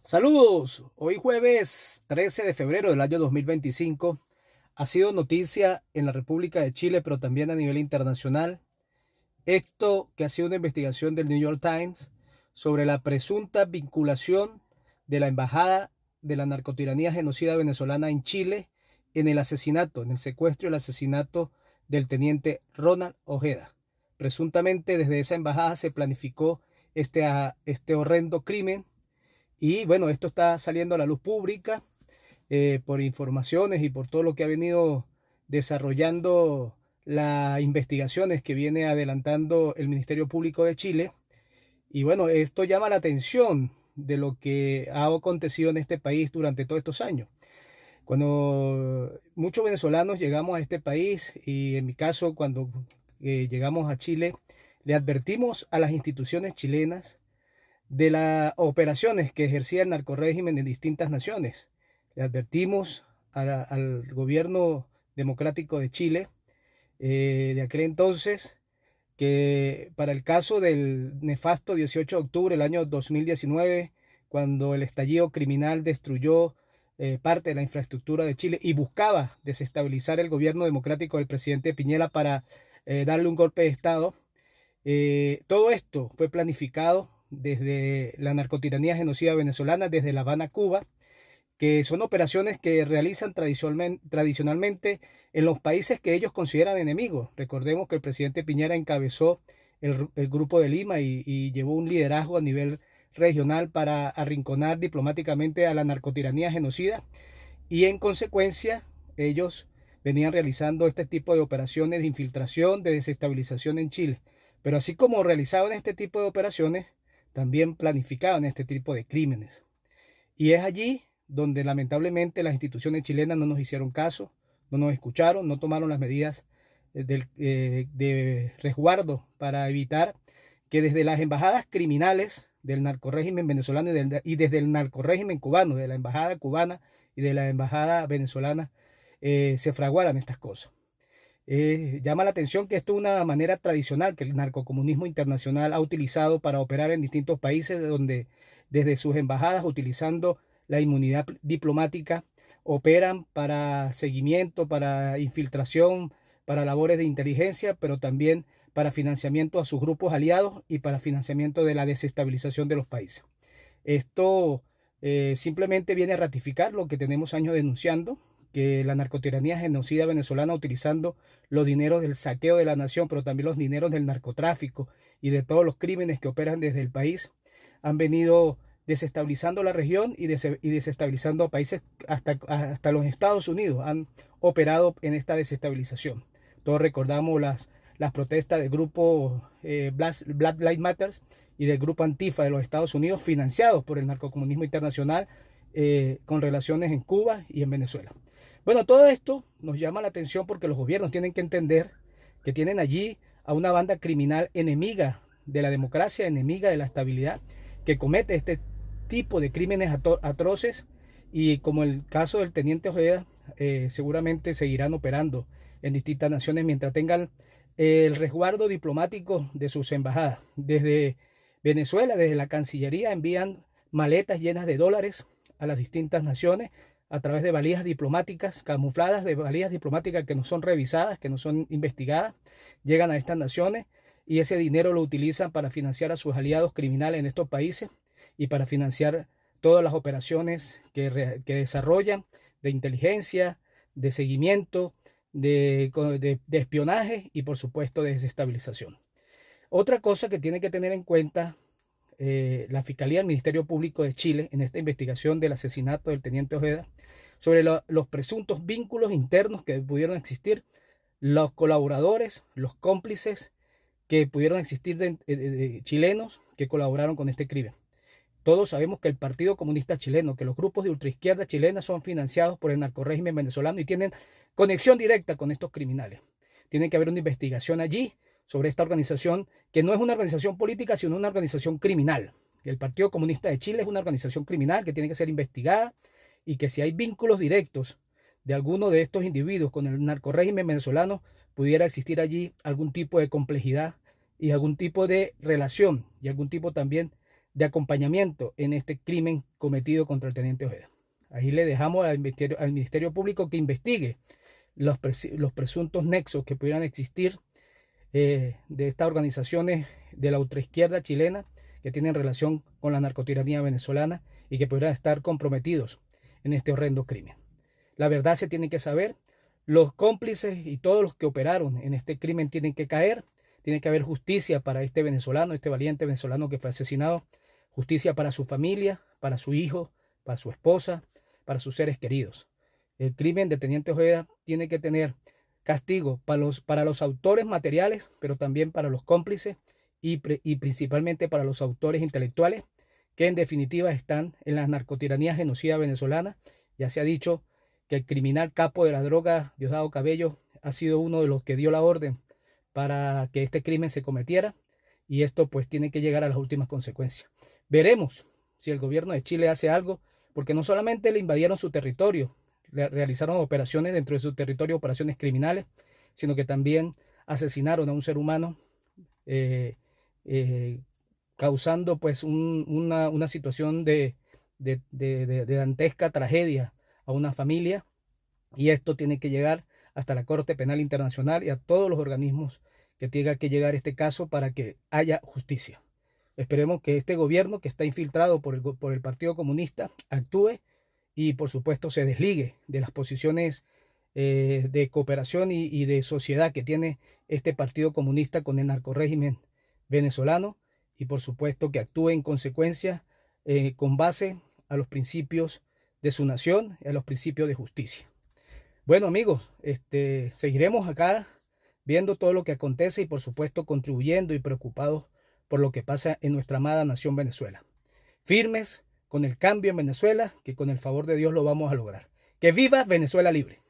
Saludos, hoy jueves 13 de febrero del año 2025 ha sido noticia en la República de Chile, pero también a nivel internacional, esto que ha sido una investigación del New York Times sobre la presunta vinculación de la embajada de la narcotiranía genocida venezolana en Chile en el asesinato, en el secuestro y el asesinato del teniente Ronald Ojeda. Presuntamente desde esa embajada se planificó este horrendo crimen y bueno, esto está saliendo a la luz pública por informaciones y por todo lo que ha venido desarrollando las investigaciones que viene adelantando el Ministerio Público de Chile. Y bueno, esto llama la atención de lo que ha acontecido en este país durante todos estos años. Cuando muchos venezolanos llegamos a este país, y en mi caso cuando llegamos a Chile, le advertimos a las instituciones chilenas de las operaciones que ejercía el narcorrégimen en distintas naciones. Le advertimos al gobierno democrático de Chile de aquel entonces que para el caso del nefasto 18 de octubre del año 2019, cuando el estallido criminal destruyó parte de la infraestructura de Chile y buscaba desestabilizar el gobierno democrático del presidente Piñera para darle un golpe de Estado, todo esto fue planificado desde la narcotiranía genocida venezolana, desde La Habana, Cuba, que son operaciones que realizan tradicionalmente en los países que ellos consideran enemigos. Recordemos que el presidente Piñera encabezó el Grupo de Lima y llevó un liderazgo a nivel regional para arrinconar diplomáticamente a la narcotiranía genocida y en consecuencia ellos venían realizando este tipo de operaciones de infiltración, de desestabilización en Chile. Pero así como realizaban este tipo de operaciones, también planificaban este tipo de crímenes. Y es allí donde lamentablemente las instituciones chilenas no nos hicieron caso, no nos escucharon, no tomaron las medidas de resguardo para evitar que desde las embajadas criminales del narcorrégimen venezolano y desde el narcorrégimen cubano, de la embajada cubana y de la embajada venezolana, se fraguaran estas cosas. Llama la atención que esto es una manera tradicional que el narcocomunismo internacional ha utilizado para operar en distintos países, donde desde sus embajadas, utilizando la inmunidad diplomática, operan para seguimiento, para infiltración, para labores de inteligencia, pero también para financiamiento a sus grupos aliados y para financiamiento de la desestabilización de los países. Esto simplemente viene a ratificar lo que tenemos años denunciando, que la narcotiranía genocida venezolana, utilizando los dineros del saqueo de la nación, pero también los dineros del narcotráfico y de todos los crímenes que operan desde el país, han venido desestabilizando la región y desestabilizando a países hasta los Estados Unidos han operado en esta desestabilización. Todos recordamos las protestas del grupo Black Lives Matter y del grupo Antifa de los Estados Unidos, financiados por el narcocomunismo internacional, con relaciones en Cuba y en Venezuela. Bueno, todo esto nos llama la atención porque los gobiernos tienen que entender que tienen allí a una banda criminal enemiga de la democracia, enemiga de la estabilidad, que comete este tipo de crímenes atroces, y como el caso del teniente Ojeda, seguramente seguirán operando en distintas naciones mientras tengan el resguardo diplomático de sus embajadas. Desde Venezuela, desde la Cancillería, envían maletas llenas de dólares a las distintas naciones a través de valijas diplomáticas camufladas, de valijas diplomáticas que no son revisadas, que no son investigadas, llegan a estas naciones y ese dinero lo utilizan para financiar a sus aliados criminales en estos países y para financiar todas las operaciones que desarrollan de inteligencia, de seguimiento, de espionaje y por supuesto de desestabilización. Otra cosa que tiene que tener en cuenta la Fiscalía del Ministerio Público de Chile en esta investigación del asesinato del teniente Ojeda, sobre los presuntos vínculos internos que pudieron existir, los colaboradores, los cómplices que pudieron existir de chilenos que colaboraron con este crimen. Todos sabemos que el Partido Comunista Chileno, que los grupos de ultraizquierda chilena son financiados por el narcorrégimen venezolano y tienen conexión directa con estos criminales. Tiene que haber una investigación allí sobre esta organización, que no es una organización política, sino una organización criminal. El Partido Comunista de Chile es una organización criminal que tiene que ser investigada, y que si hay vínculos directos de alguno de estos individuos con el narcorrégimen venezolano, pudiera existir allí algún tipo de complejidad y algún tipo de relación y algún tipo también de acompañamiento en este crimen cometido contra el teniente Ojeda. Ahí le dejamos al Ministerio Público que investigue los presuntos nexos que pudieran existir de estas organizaciones de la ultraizquierda chilena que tienen relación con la narcotiranía venezolana y que pudieran estar comprometidos en este horrendo crimen. La verdad se tiene que saber, los cómplices y todos los que operaron en este crimen tienen que caer, tiene que haber justicia para este venezolano, este valiente venezolano que fue asesinado, justicia para su familia, para su hijo, para su esposa, para sus seres queridos. El crimen del teniente Ojeda tiene que tener castigo para los autores materiales, pero también para los cómplices y principalmente para los autores intelectuales, que en definitiva están en la narcotiranía genocida venezolana. Ya se ha dicho que el criminal capo de la droga, Diosdado Cabello, ha sido uno de los que dio la orden para que este crimen se cometiera, y esto pues tiene que llegar a las últimas consecuencias. Veremos si el gobierno de Chile hace algo, porque no solamente le invadieron su territorio, realizaron operaciones dentro de su territorio, operaciones criminales, sino que también asesinaron a un ser humano, causando pues una situación de dantesca tragedia a una familia, y esto tiene que llegar hasta la Corte Penal Internacional y a todos los organismos que tenga que llegar este caso para que haya justicia. Esperemos que este gobierno, que está infiltrado por el Partido Comunista, actúe y por supuesto se desligue de las posiciones de cooperación y de sociedad que tiene este Partido Comunista con el narcorrégimen venezolano, y por supuesto que actúe en consecuencia con base a los principios de su nación y a los principios de justicia. Bueno amigos, seguiremos acá viendo todo lo que acontece y por supuesto contribuyendo y preocupados por lo que pasa en nuestra amada nación Venezuela. Firmes con el cambio en Venezuela, que con el favor de Dios lo vamos a lograr. ¡Que viva Venezuela libre!